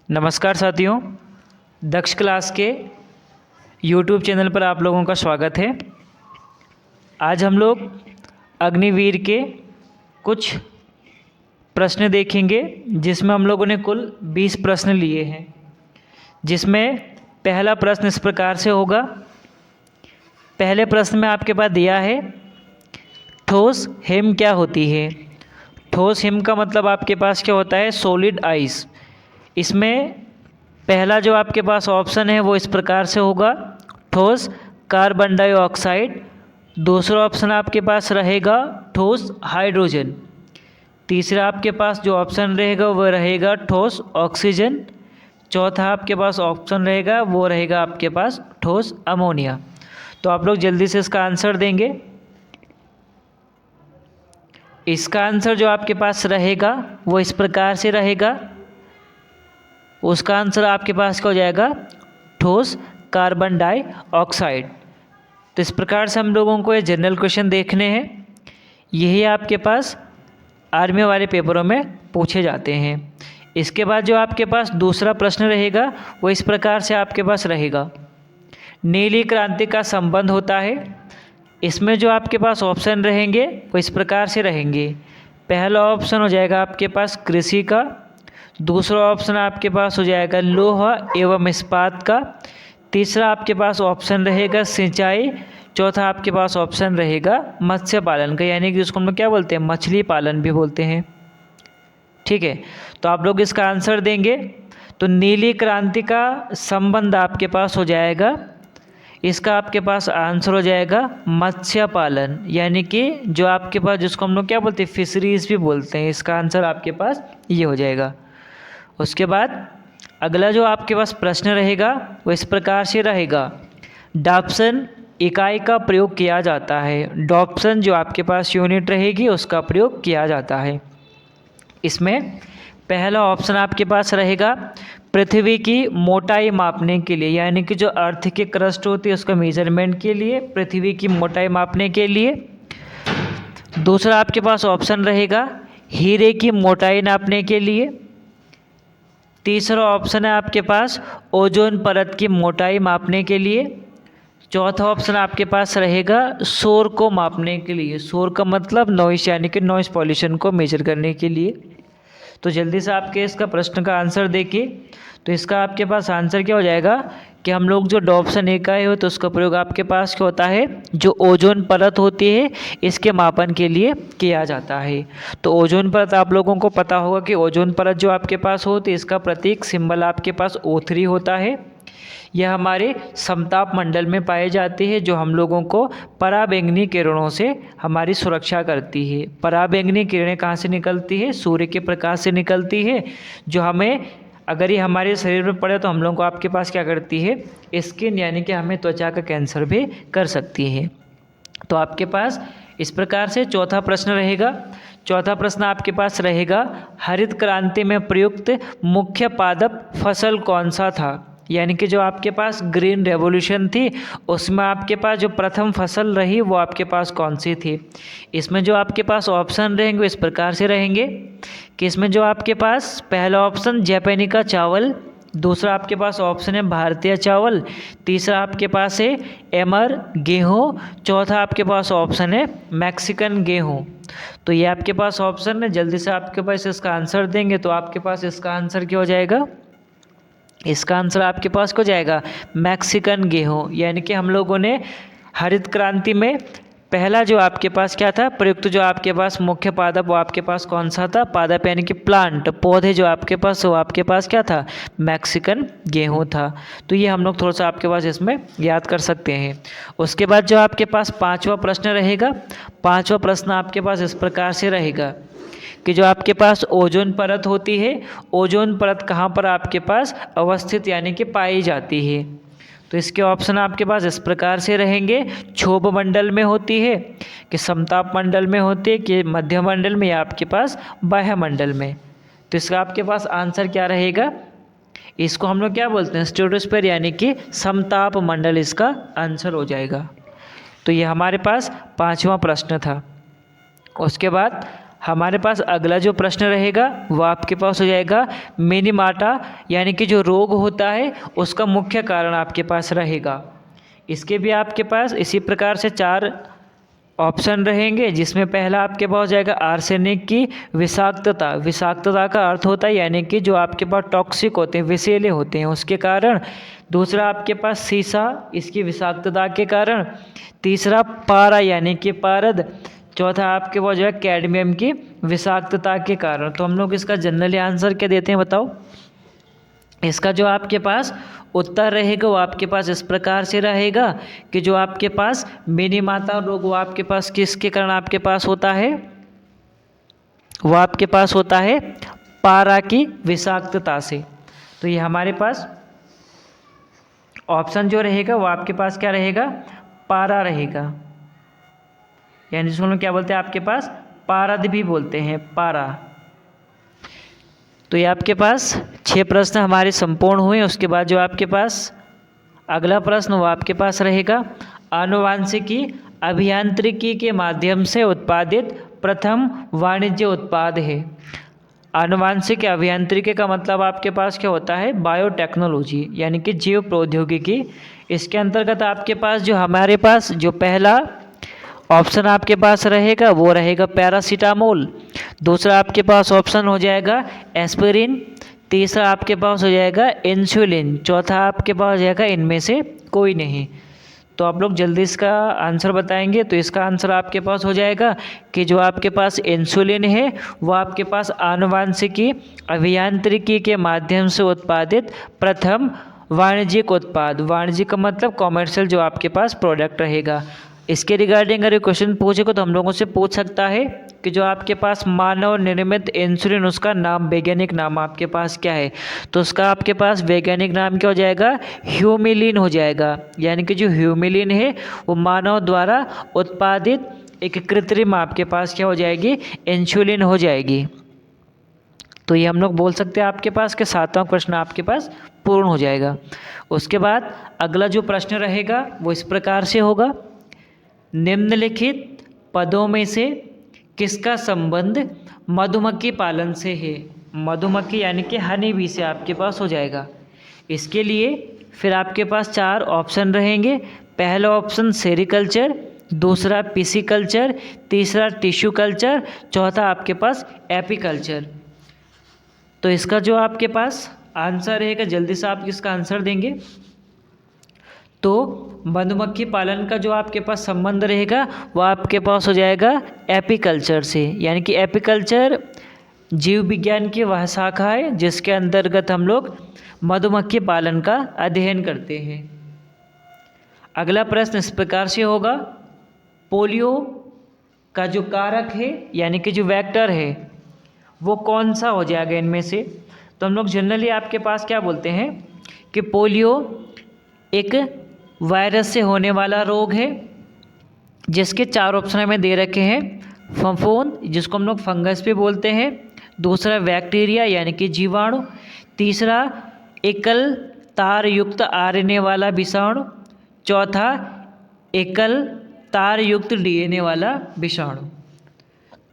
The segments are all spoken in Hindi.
नमस्कार साथियों, दक्ष क्लास के यूट्यूब चैनल पर आप लोगों का स्वागत है। आज हम लोग अग्निवीर के कुछ प्रश्न देखेंगे जिसमें हम लोगों ने कुल 20 प्रश्न लिए हैं। जिसमें पहला प्रश्न इस प्रकार से होगा। पहले प्रश्न में आपके पास दिया है ठोस हिम क्या होती है। ठोस हिम का मतलब आपके पास क्या होता है, सॉलिड आइस। इसमें पहला जो आपके पास ऑप्शन है वो इस प्रकार से होगा, ठोस कार्बन डाइऑक्साइड। दूसरा ऑप्शन आपके पास रहेगा ठोस हाइड्रोजन। तीसरा आपके पास जो ऑप्शन रहेगा वो रहेगा ठोस ऑक्सीजन। चौथा आपके पास ऑप्शन रहेगा वो रहेगा आपके पास ठोस अमोनिया। तो आप लोग जल्दी से इसका आंसर देंगे। इसका आंसर जो आपके पास रहेगा वो इस प्रकार से रहेगा। उसका आंसर आपके पास क्या हो जाएगा, ठोस कार्बन डाइऑक्साइड। तो इस प्रकार से हम लोगों को ये जनरल क्वेश्चन देखने हैं। यही आपके पास आर्मी वाले पेपरों में पूछे जाते हैं। इसके बाद जो आपके पास दूसरा प्रश्न रहेगा वो इस प्रकार से आपके पास रहेगा, नीली क्रांति का संबंध होता है। इसमें जो आपके पास ऑप्शन रहेंगे वो इस प्रकार से रहेंगे। पहला ऑप्शन हो जाएगा आपके पास कृषि का। दूसरा ऑप्शन आपके पास हो जाएगा लोहा एवं इस्पात का। तीसरा आपके पास ऑप्शन रहेगा सिंचाई। चौथा आपके पास ऑप्शन रहेगा मत्स्य पालन का, यानी कि जिसको हम लोग क्या बोलते हैं, मछली पालन भी बोलते हैं। ठीक है, तो आप लोग इसका आंसर देंगे। तो नीली क्रांति का संबंध आपके पास हो जाएगा, इसका आपके पास आंसर हो जाएगा मत्स्य पालन, यानी कि जो आपके पास जिसको हम लोग क्या बोलते हैं, फिशरीज भी बोलते हैं। इसका आंसर आपके पास ये हो जाएगा। उसके बाद अगला जो आपके पास प्रश्न रहेगा वो इस प्रकार से रहेगा, डॉप्सन इकाई का प्रयोग किया जाता है। डॉप्सन जो आपके पास यूनिट रहेगी उसका प्रयोग किया जाता है। इसमें पहला ऑप्शन आपके पास रहेगा पृथ्वी की मोटाई मापने के लिए, यानी कि जो अर्थ की क्रस्ट होती है उसका मेजरमेंट के लिए, पृथ्वी की मोटाई मापने के लिए। दूसरा आपके पास ऑप्शन रहेगा हीरे की मोटाई नापने के लिए। तीसरा ऑप्शन है आपके पास ओजोन परत की मोटाई मापने के लिए। चौथा ऑप्शन आपके पास रहेगा शोर को मापने के लिए। शोर का मतलब नॉइस, यानी कि नॉइस पॉल्यूशन को मेजर करने के लिए। तो जल्दी से आपके इसका प्रश्न का आंसर देखिए। तो इसका आपके पास आंसर क्या हो जाएगा कि हम लोग जो डॉप्सन इकाई हो तो उसका प्रयोग आपके पास क्या होता है, जो ओजोन परत होती है इसके मापन के लिए किया जाता है। तो ओजोन परत आप लोगों को पता होगा कि ओजोन परत जो आपके पास होती है इसका प्रतीक सिंबल आपके पास O3 होता है। यह हमारे समताप मंडल में पाई जाती है, जो हम लोगों को पराबैंगनी किरणों से हमारी सुरक्षा करती है। पराबैंगनी किरणें कहाँ से निकलती है, सूर्य के प्रकाश से निकलती है, जो हमें अगर ये हमारे शरीर में पड़े तो हम लोगों को आपके पास क्या करती है, स्किन, यानी कि हमें त्वचा का कैंसर भी कर सकती है। तो आपके पास इस प्रकार से चौथा प्रश्न रहेगा। चौथा प्रश्न आपके पास रहेगा हरित क्रांति में प्रयुक्त मुख्य पादप फसल कौन सा था, यानी कि जो आपके पास ग्रीन रेवोल्यूशन थी उसमें आपके पास जो प्रथम फसल रही वो आपके पास कौन सी थी। इसमें जो आपके पास ऑप्शन रहेंगे वो इस प्रकार से रहेंगे कि इसमें जो आपके पास पहला ऑप्शन जैपैनिका चावल, दूसरा आपके पास ऑप्शन है भारतीय चावल, तीसरा आपके पास है एमर गेहूँ, चौथा आपके पास ऑप्शन है मैक्सिकन गेहूँ। तो ये आपके पास ऑप्शन है, जल्दी से आपके पास इसका आंसर देंगे। तो आपके पास इसका आंसर क्या हो जाएगा, इसका आंसर आपके पास हो जाएगा मैक्सिकन गेहूँ। यानी कि हम लोगों ने हरित क्रांति में पहला जो आपके पास क्या था, प्रयुक्त जो आपके पास मुख्य पादप वो आपके पास कौन सा था, पादप यानी कि प्लांट, पौधे जो आपके पास वो आपके पास क्या था, मैक्सिकन गेहूँ था। तो ये हम लोग थोड़ा सा आपके पास इसमें याद कर सकते हैं। उसके बाद जो आपके पास पाँचवा प्रश्न रहेगा, पाँचवा प्रश्न आपके पास इस प्रकार से रहेगा कि जो आपके पास ओजोन परत होती है, ओजोन परत कहाँ पर आपके पास अवस्थित यानी कि पाई जाती है। तो इसके ऑप्शन आपके पास इस प्रकार से रहेंगे, क्षोभ मंडल में होती है, कि समताप मंडल में होती है, कि मध्य मंडल में, या आपके पास बाह्य मंडल में। तो इसका आपके पास आंसर क्या रहेगा, इसको हम लोग क्या बोलते हैं, स्ट्रेटोस्फीयर, यानी कि समताप मंडल इसका आंसर हो जाएगा। तो ये हमारे पास पाँचवा प्रश्न था। उसके बाद हमारे पास अगला जो प्रश्न रहेगा वो आपके पास हो जाएगा मिनीमाटा, यानी कि जो रोग होता है उसका मुख्य कारण आपके पास रहेगा। इसके भी आपके पास इसी प्रकार से 4 ऑप्शन रहेंगे, जिसमें पहला आपके पास हो जाएगा आर्सेनिक की विषाक्तता। विषाक्तता का अर्थ होता है यानी कि जो आपके पास टॉक्सिक होते हैं, विषैले होते हैं, उसके कारण। दूसरा आपके पास सीसा, इसकी विषाक्तता के कारण। तीसरा पारा यानी कि पारद। चौथा आपके पास जो है कैडमियम की विषाक्तता के कारण। तो हम लोग इसका जनरली आंसर क्या देते हैं बताओ। इसका जो आपके पास उत्तर रहेगा वो आपके पास इस प्रकार से रहेगा कि जो आपके पास मिनीमाता रोग वो आपके पास किसके कारण आपके पास होता है, वो आपके पास होता है पारा की विषाक्तता से। तो ये हमारे पास ऑप्शन जो रहेगा वो आपके पास क्या रहेगा, पारा रहेगा, यानी जिसको हम लोग क्या बोलते हैं आपके पास पारद भी बोलते हैं, पारा। तो ये आपके पास 6 प्रश्न हमारे संपूर्ण हुए। उसके बाद जो आपके पास अगला प्रश्न वो आपके पास रहेगा आनुवांशिकी अभियांत्रिकी के माध्यम से उत्पादित प्रथम वाणिज्य उत्पाद है। आनुवांशिक अभियांत्रिकी का मतलब आपके पास क्या होता है, बायोटेक्नोलॉजी यानी कि जीव प्रौद्योगिकी। इसके अंतर्गत आपके पास जो हमारे पास जो पहला ऑप्शन आपके पास रहेगा वो रहेगा पैरासीटामोल। दूसरा आपके पास ऑप्शन हो जाएगा एस्पिरिन। तीसरा आपके पास हो जाएगा इंसुलिन। चौथा आपके पास हो जाएगा इनमें से कोई नहीं। तो आप लोग जल्दी इसका आंसर बताएंगे। तो इसका आंसर आपके पास हो जाएगा कि जो आपके पास इंसुलिन है वो आपके पास आनुवांशिकी अभियांत्रिकी के माध्यम से उत्पादित प्रथम वाणिज्यिक उत्पाद। वाणिज्यिक का मतलब कॉमर्शियल जो आपके पास प्रोडक्ट रहेगा। इसके रिगार्डिंग अगर क्वेश्चन पूछेगा तो हम लोगों से पूछ सकता है कि जो आपके पास मानव निर्मित इंसुलिन उसका नाम, वैज्ञानिक नाम आपके पास क्या है। तो उसका आपके पास वैज्ञानिक नाम क्या हो जाएगा, ह्यूमिलिन हो जाएगा। यानी कि जो ह्यूमिलिन है वो मानव द्वारा उत्पादित एक कृत्रिम आपके पास क्या हो जाएगी, इंसुलिन हो जाएगी। तो ये हम लोग बोल सकते हैं आपके पास के 7वां प्रश्न आपके पास पूर्ण हो जाएगा। उसके बाद अगला जो प्रश्न रहेगा वो इस प्रकार से होगा, निम्नलिखित पदों में से किसका संबंध मधुमक्खी पालन से है। मधुमक्खी यानी कि हनी बी से आपके पास हो जाएगा। इसके लिए फिर आपके पास 4 ऑप्शन रहेंगे। पहला ऑप्शन सेरिकल्चर, दूसरा पिसिकल्चर, तीसरा टिश्यू कल्चर, चौथा आपके पास एपीकल्चर। तो इसका जो आपके पास आंसर रहेगा, जल्दी से आप इसका आंसर देंगे। तो मधुमक्खी पालन का जो आपके पास संबंध रहेगा वो आपके पास हो जाएगा एपीकल्चर से। यानी कि एपीकल्चर जीव विज्ञान की वह शाखा है जिसके अंतर्गत हम लोग मधुमक्खी पालन का अध्ययन करते हैं। अगला प्रश्न इस प्रकार से होगा, पोलियो का जो कारक है यानी कि जो वेक्टर है वो कौन सा हो जाएगा इनमें से। तो हम लोग जनरली आपके पास क्या बोलते हैं कि पोलियो एक वायरस से होने वाला रोग है जिसके 4 ऑप्शन हमें दे रखे हैं। फफूंद, जिसको हम लोग फंगस भी बोलते हैं। दूसरा बैक्टीरिया यानी कि जीवाणु। तीसरा एकल तार युक्त आरएनए वाला विषाणु। चौथा एकल तार युक्त डीएनए वाला विषाणु।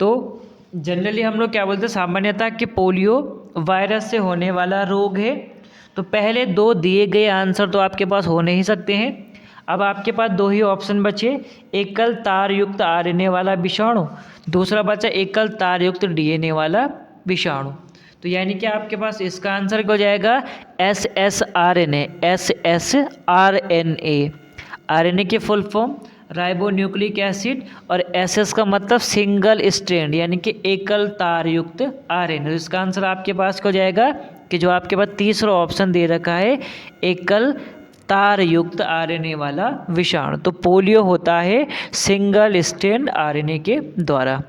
तो जनरली हम लोग क्या बोलते हैं सामान्यतः कि पोलियो वायरस से होने वाला रोग है। तो पहले 2 दिए गए आंसर तो आपके पास हो नहीं सकते हैं। अब आपके पास 2 ही ऑप्शन बचे, एकल तार युक्त आरएनए वाला विषाणु, दूसरा बचा एकल तार युक्त डीएनए वाला विषाणु। तो यानी कि आपके पास इसका आंसर क्या हो जाएगा, SSRNA। SSRNA, आरएनए की फुल फॉर्म राइबोन्यूक्लिक एसिड, और SS का मतलब सिंगल स्ट्रैंड यानी कि एकल तार युक्त आरएनए। इसका आंसर आपके पास क्या हो जाएगा कि जो आपके पास तीसरा ऑप्शन दे रखा है एकल तार युक्त आरएनए वाला विषाणु। तो पोलियो होता है सिंगल स्ट्रैंड आरएनए के द्वारा।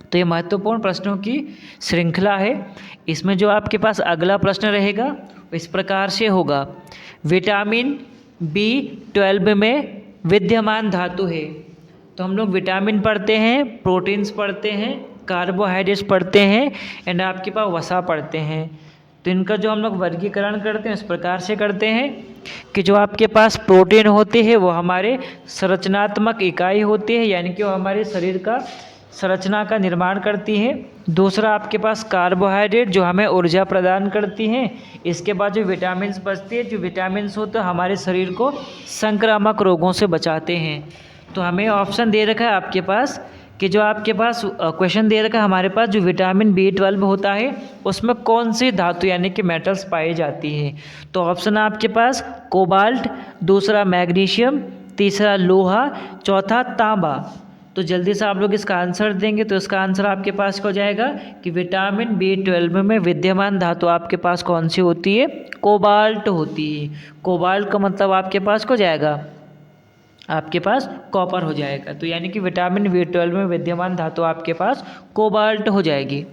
तो ये महत्वपूर्ण प्रश्नों की श्रृंखला है। इसमें जो आपके पास अगला प्रश्न रहेगा इस प्रकार से होगा, विटामिन B12 में विद्यमान धातु है। तो हम लोग विटामिन पढ़ते हैं, प्रोटीन्स पढ़ते हैं, कार्बोहाइड्रेट्स पढ़ते हैं एंड आपके पास वसा पढ़ते हैं। तो इनका जो हम लोग वर्गीकरण करते हैं इस प्रकार से करते हैं कि जो आपके पास प्रोटीन होते हैं वो हमारे संरचनात्मक इकाई होती है, यानी कि वो हमारे शरीर का संरचना का निर्माण करती हैं। दूसरा आपके पास कार्बोहाइड्रेट जो हमें ऊर्जा प्रदान करती हैं। इसके बाद जो विटामिन्स बचती है, जो विटामिन्स होते हैं हमारे शरीर को संक्रामक रोगों से बचाते हैं। तो हमें ऑप्शन दे रखा है आपके पास कि जो आपके पास क्वेश्चन दे रखा है हमारे पास जो विटामिन B12 होता है उसमें कौन सी धातु यानी कि मेटल्स पाई जाती है। तो ऑप्शन आपके पास कोबाल्ट, दूसरा मैग्नीशियम, तीसरा लोहा, चौथा तांबा। तो जल्दी से आप लोग इसका आंसर देंगे तो इसका आंसर आपके पास क्या हो जाएगा कि विटामिन B12 में विद्यमान धातु आपके पास कौन सी होती है, कोबाल्ट होती है। कोबाल्ट का मतलब आपके पास क्या हो जाएगा, आपके पास कॉपर हो जाएगा। तो यानी कि विटामिन B12 में विद्यमान धातु आपके पास कोबाल्ट हो जाएगी।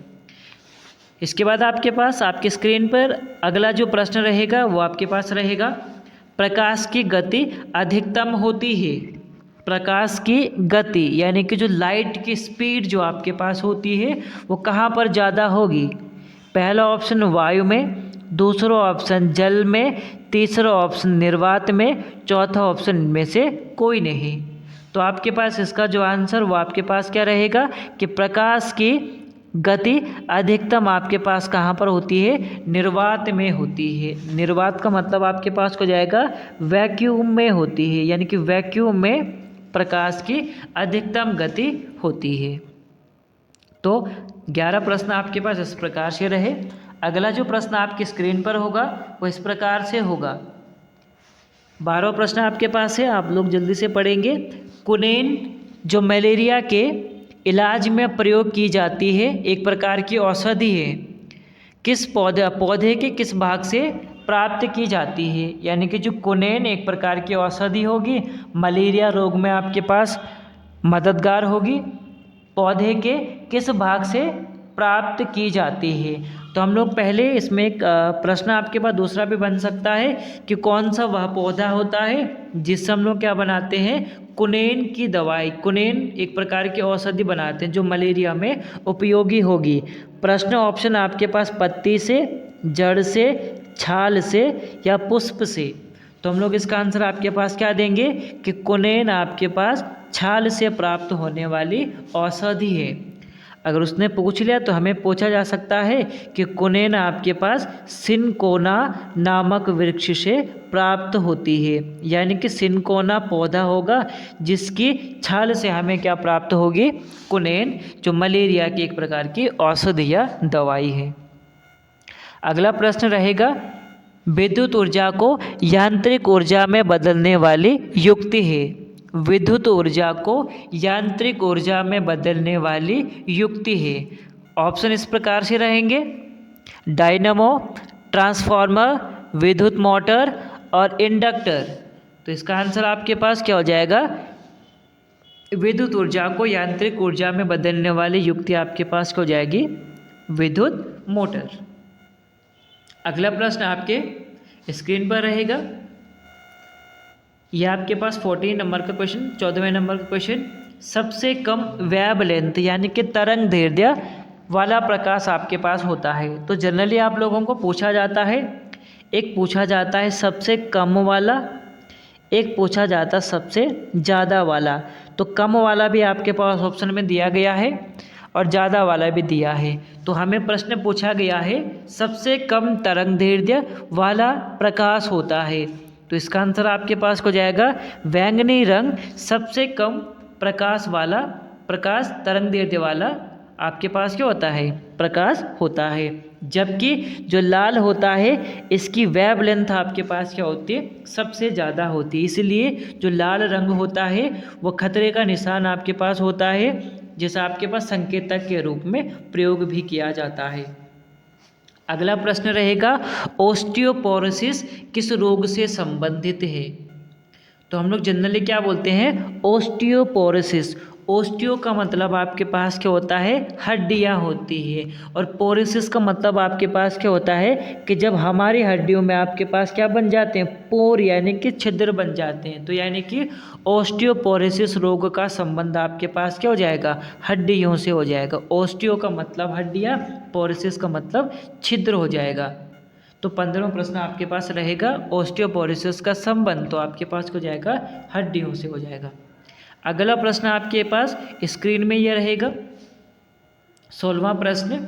इसके बाद आपके पास आपकी स्क्रीन पर अगला जो प्रश्न रहेगा वो आपके पास रहेगा, प्रकाश की गति अधिकतम होती है। प्रकाश की गति यानी कि जो लाइट की स्पीड जो आपके पास होती है वो कहाँ पर ज़्यादा होगी। पहला ऑप्शन वायु में, दूसरा ऑप्शन जल में, तीसरा ऑप्शन निर्वात में, चौथा ऑप्शन में से कोई नहीं। तो आपके पास इसका जो आंसर वो आपके पास क्या रहेगा कि प्रकाश की गति अधिकतम आपके पास कहाँ पर होती है, निर्वात में होती है। निर्वात का मतलब आपके पास हो जाएगा वैक्यूम में होती है, यानी कि वैक्यूम में प्रकाश की अधिकतम गति होती है। तो 11 प्रश्न आपके पास इस प्रकार से रहे। अगला जो प्रश्न आपकी स्क्रीन पर होगा वो इस प्रकार से होगा। 12वां प्रश्न आपके पास है, आप लोग जल्दी से पढ़ेंगे। कुनेन जो मलेरिया के इलाज में प्रयोग की जाती है, एक प्रकार की औषधि है, किस पौधे के किस भाग से प्राप्त की जाती है। यानी कि जो कुनेन एक प्रकार की औषधि होगी, मलेरिया रोग में आपके पास मददगार होगी, पौधे के किस भाग से प्राप्त की जाती है। तो हम लोग पहले इसमें एक प्रश्न आपके पास दूसरा भी बन सकता है कि कौन सा वह पौधा होता है जिससे हम लोग क्या बनाते हैं, कुनेन की दवाई, कुनेन एक प्रकार की औषधि बनाते हैं जो मलेरिया में उपयोगी होगी। प्रश्न ऑप्शन आपके पास पत्ती से, जड़ से, छाल से या पुष्प से। तो हम लोग इसका आंसर आपके पास क्या देंगे कि कुनेन आपके पास छाल से प्राप्त होने वाली औषधि है। अगर उसने पूछ लिया तो हमें पूछा जा सकता है कि कुनेन आपके पास सिनकोना नामक वृक्ष से प्राप्त होती है। यानी कि सिनकोना पौधा होगा जिसकी छाल से हमें क्या प्राप्त होगी, कुनेन, जो मलेरिया की एक प्रकार की औषधि या दवाई है। अगला प्रश्न रहेगा, विद्युत ऊर्जा को यांत्रिक ऊर्जा में बदलने वाली युक्ति है। विद्युत ऊर्जा को यांत्रिक ऊर्जा में बदलने वाली युक्ति है। ऑप्शन इस प्रकार से रहेंगे, डायनामो, ट्रांसफार्मर, विद्युत मोटर और इंडक्टर। तो इसका आंसर आपके पास क्या हो जाएगा, विद्युत ऊर्जा को यांत्रिक ऊर्जा में बदलने वाली युक्ति आपके पास क्या हो जाएगी, विद्युत मोटर। अगला प्रश्न आपके स्क्रीन पर रहेगा, यह आपके पास 14 नंबर का क्वेश्चन, 14वें नंबर का क्वेश्चन। सबसे कम वेवलेंथ यानी कि तरंग दैर्ध्य वाला प्रकाश आपके पास होता है। तो जनरली आप लोगों को पूछा जाता है, एक पूछा जाता है सबसे कम वाला, एक पूछा जाता है सबसे ज़्यादा वाला। तो कम वाला भी आपके पास ऑप्शन में दिया गया है और ज़्यादा वाला भी दिया है। तो हमें प्रश्न पूछा गया है सबसे कम तरंग दैर्ध्य वाला प्रकाश होता है। तो इसका आंसर आपके पास हो जाएगा बैंगनी रंग सबसे कम प्रकाश वाला, प्रकाश तरंग दैर्ध्य वाला आपके पास क्या होता है, प्रकाश होता है। जबकि जो लाल होता है इसकी वेवलेंथ आपके पास क्या होती है, सबसे ज़्यादा होती है। इसलिए जो लाल रंग होता है वो खतरे का निशान आपके पास होता है, जिसे आपके पास संकेतक के रूप में प्रयोग भी किया जाता है। अगला प्रश्न रहेगा, ओस्टियोपोरोसिस किस रोग से संबंधित है। तो हम लोग जनरली क्या बोलते हैं, ओस्टियोपोरोसिस। ओस्टियो का मतलब आपके पास क्या होता है, हड्डियां होती है, और पोरोसिस का मतलब आपके पास क्या होता है कि जब हमारी हड्डियों में आपके पास क्या बन जाते हैं, पोर यानी कि छिद्र बन जाते हैं। तो यानी कि ओस्टियोपोरोसिस रोग का संबंध आपके पास क्या हो जाएगा, हड्डियों से हो जाएगा। ओस्टियो का मतलब हड्डियां, पोरोसिस का मतलब छिद्र हो जाएगा। तो 15वां प्रश्न आपके पास रहेगा, ओस्टियोपोरोसिस का संबंध तो आपके पास हो जाएगा हड्डियों से हो जाएगा। अगला प्रश्न आपके पास स्क्रीन में यह रहेगा। 16वां प्रश्न,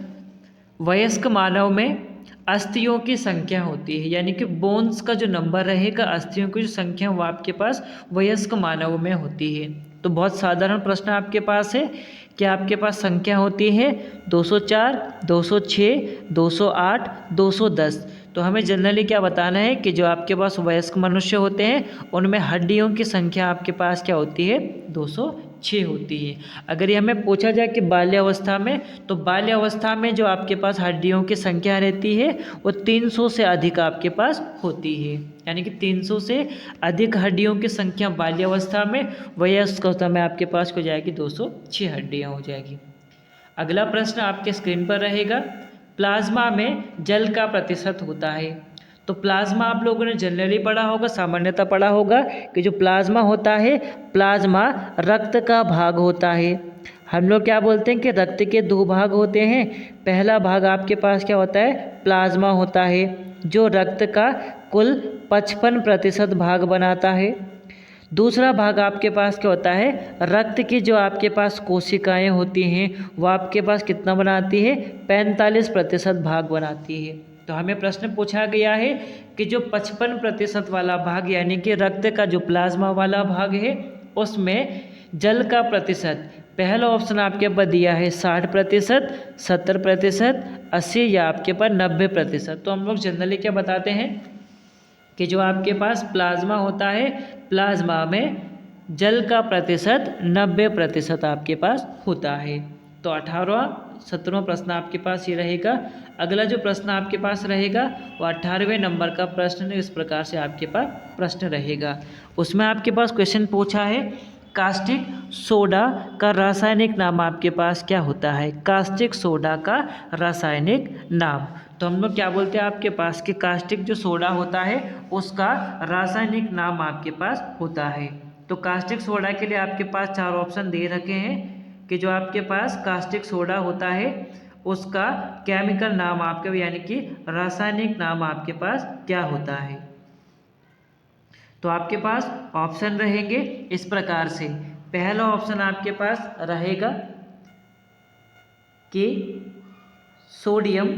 वयस्क मानव में अस्थियों की संख्या होती है, यानी कि बोन्स का जो नंबर रहेगा, अस्थियों की जो संख्या वो आपके पास वयस्क मानव में होती है। तो बहुत साधारण प्रश्न आपके पास है कि आपके पास संख्या होती है 204, 206, 208, 210। तो हमें जनरली क्या बताना है कि जो आपके पास वयस्क मनुष्य होते हैं उनमें हड्डियों की संख्या आपके पास क्या होती है, 206 होती है। अगर ये हमें पूछा जाए कि बाल्यावस्था में, तो बाल्यावस्था में जो आपके पास हड्डियों की संख्या रहती है वो 300 से अधिक आपके पास होती है, यानी कि 300 से अधिक हड्डियों की संख्या बाल्यावस्था में, वयस्क अवस्था में आपके पास हो जाएगी 206 हड्डियाँ हो जाएगी। अगला प्रश्न आपके स्क्रीन पर रहेगा, प्लाज्मा में जल का प्रतिशत होता है। तो प्लाज्मा आप लोगों ने जनरली पढ़ा होगा, सामान्यतः पढ़ा होगा कि जो प्लाज्मा होता है, प्लाज्मा रक्त का भाग होता है। हम लोग क्या बोलते हैं कि रक्त के 2 भाग होते हैं। पहला भाग आपके पास क्या होता है, प्लाज्मा होता है, जो रक्त का कुल 55% भाग बनाता है। दूसरा भाग आपके पास क्या होता है, रक्त की जो आपके पास कोशिकाएं होती हैं वो आपके पास कितना बनाती है, 45% भाग बनाती है। तो हमें प्रश्न पूछा गया है कि जो 55% वाला भाग, यानी कि रक्त का जो प्लाज्मा वाला भाग है, उसमें जल का प्रतिशत, पहला ऑप्शन आपके पास दिया है 60%, 70%, 80 या आपके पास 90%। तो हम लोग जनरली क्या बताते हैं कि जो आपके पास प्लाज्मा होता है, प्लाज्मा में जल का प्रतिशत 90% आपके पास होता है। तो 18वां 17वां प्रश्न आपके पास ये रहेगा। अगला जो प्रश्न आपके पास रहेगा वो 18वें नंबर का प्रश्न, इस प्रकार से आपके पास प्रश्न रहेगा। उसमें आपके पास क्वेश्चन पूछा है, कास्टिक सोडा का रासायनिक नाम आपके पास क्या होता है। कास्टिक सोडा का रासायनिक नाम, तो हम लोग क्या बोलते हैं आपके पास कि कास्टिक जो सोडा होता है उसका रासायनिक नाम आपके पास होता है। तो कास्टिक सोडा के लिए आपके पास 4 ऑप्शन दे रखे हैं कि जो आपके पास कास्टिक सोडा होता है उसका केमिकल नाम आपके, यानी कि रासायनिक नाम आपके पास क्या होता है। तो आपके पास ऑप्शन रहेंगे इस प्रकार से। पहला ऑप्शन आपके पास रहेगा कि सोडियम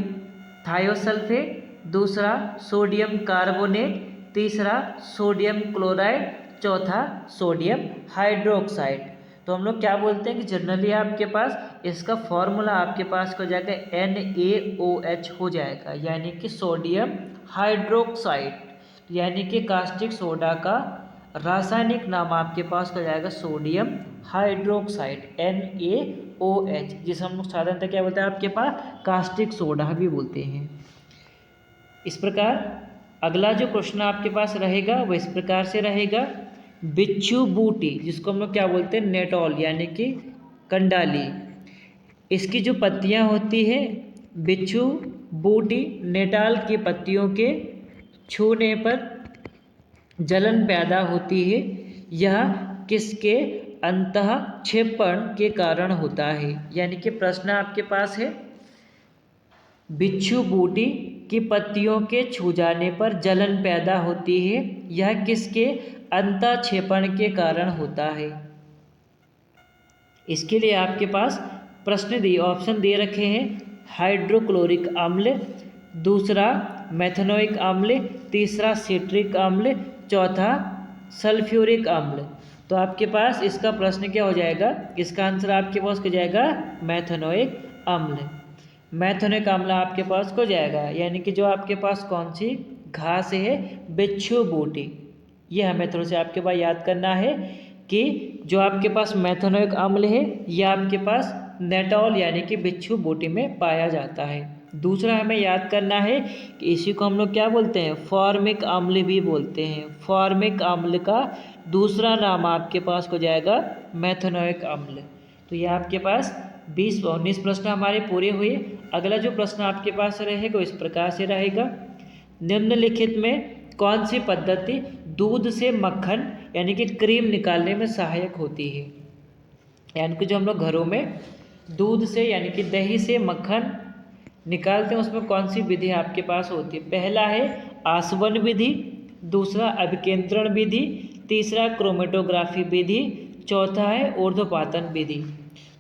थायोसल्फेट, दूसरा सोडियम कार्बोनेट, तीसरा सोडियम क्लोराइड, चौथा सोडियम हाइड्रोक्साइड। तो हम लोग क्या बोलते हैं कि जनरली आपके पास इसका फॉर्मूला आपके पास हो जाएगा NaOH हो जाएगा, यानी कि सोडियम हाइड्रोक्साइड, यानी कि कास्टिक सोडा का रासायनिक नाम आपके पास हो जाएगा सोडियम हाइड्रोक्साइड, NaOH, जिसे हम लोग साधारणतः क्या बोलते हैं आपके पास, कास्टिक सोडा भी बोलते हैं। इस प्रकार अगला जो क्वेश्चन आपके पास रहेगा वो इस प्रकार से रहेगा, बिच्छू बूटी, जिसको हम लोग क्या बोलते हैं, नेटॉल, यानी कि कंडाली, इसकी जो पत्तियां होती है, बिच्छू बूटी नेटाल की पत्तियों के छूने पर जलन पैदा होती है, यह किसके अंतः क्षेपण के कारण होता है। यानी कि प्रश्न आपके पास है, बिच्छू बूटी की पत्तियों के छू जाने पर जलन पैदा होती है, यह किसके अंतःक्षेपण के कारण होता है। इसके लिए आपके पास प्रश्न ऑप्शन दे रखे हैं, हाइड्रोक्लोरिक अम्ल, दूसरा मेथनोइक अम्ल, तीसरा सिट्रिक अम्ल, चौथा सल्फ्यूरिक अम्ल। तो आपके पास इसका प्रश्न क्या हो जाएगा, इसका आंसर आपके पास हो जाएगा मेथनोइक अम्ल। मेथनोइक अम्ल आपके पास हो जाएगा, यानी कि जो आपके पास कौन सी घास है, बिच्छू बूटी। ये हमें थोड़ा सा आपके पास याद करना है कि जो आपके पास मेथनोइक अम्ल है यह आपके पास नेटॉल यानी कि बिच्छू बूटी में पाया जाता है। दूसरा हमें याद करना है कि इसी को हम लोग क्या बोलते हैं, फॉर्मिक अम्ल भी बोलते हैं। फॉर्मिक अम्ल का दूसरा नाम आपके पास हो जाएगा मेथनोइक अम्ल। तो ये आपके पास 20-19 प्रश्न हमारे पूरे हुए। अगला जो प्रश्न आपके पास रहेगा इस प्रकार से रहेगा, निम्नलिखित में कौन सी पद्धति दूध से मक्खन यानी कि क्रीम निकालने में सहायक होती है। यानी कि जो हम लोग घरों में दूध से यानी कि दही से मक्खन निकालते हैं उसमें कौन सी विधि आपके पास होती है। पहला है आसवन विधि, दूसरा अभिकेंद्रण विधि, तीसरा क्रोमेटोग्राफी विधि, चौथा है ऊर्ध्वपातन विधि।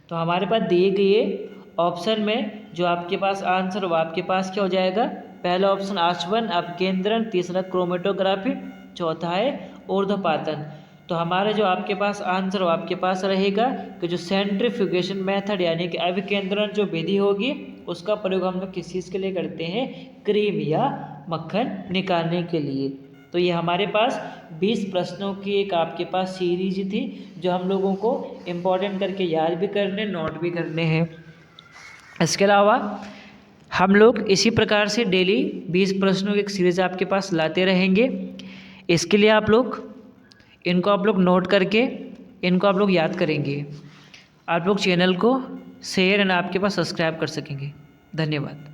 तो हमारे पास दिए गए ऑप्शन में जो आपके पास आंसर वो आपके पास क्या हो जाएगा, पहला ऑप्शन आचवन अपकेंद्रण, तीसरा क्रोमेटोग्राफी, चौथा है ऊर्ध्वपातन। तो हमारा जो आपके पास आंसर वो आपके पास रहेगा कि जो सेंट्रीफ्यूगेशन मेथड यानी कि अभिकेंद्रण जो विधि होगी उसका प्रयोग हम लोग किस चीज़ के लिए करते हैं, क्रीम या मक्खन निकालने के लिए। तो ये हमारे पास 20 प्रश्नों की एक आपके पास सीरीज थी जो हम लोगों को इम्पोर्टेंट करके याद भी करने, नोट भी करने हैं। इसके अलावा हम लोग इसी प्रकार से डेली 20 प्रश्नों की एक सीरीज आपके पास लाते रहेंगे। इसके लिए आप लोग नोट करके इनको आप लोग याद करेंगे। आप लोग चैनल को शेयर एंड आपके पास सब्सक्राइब कर सकेंगे। धन्यवाद।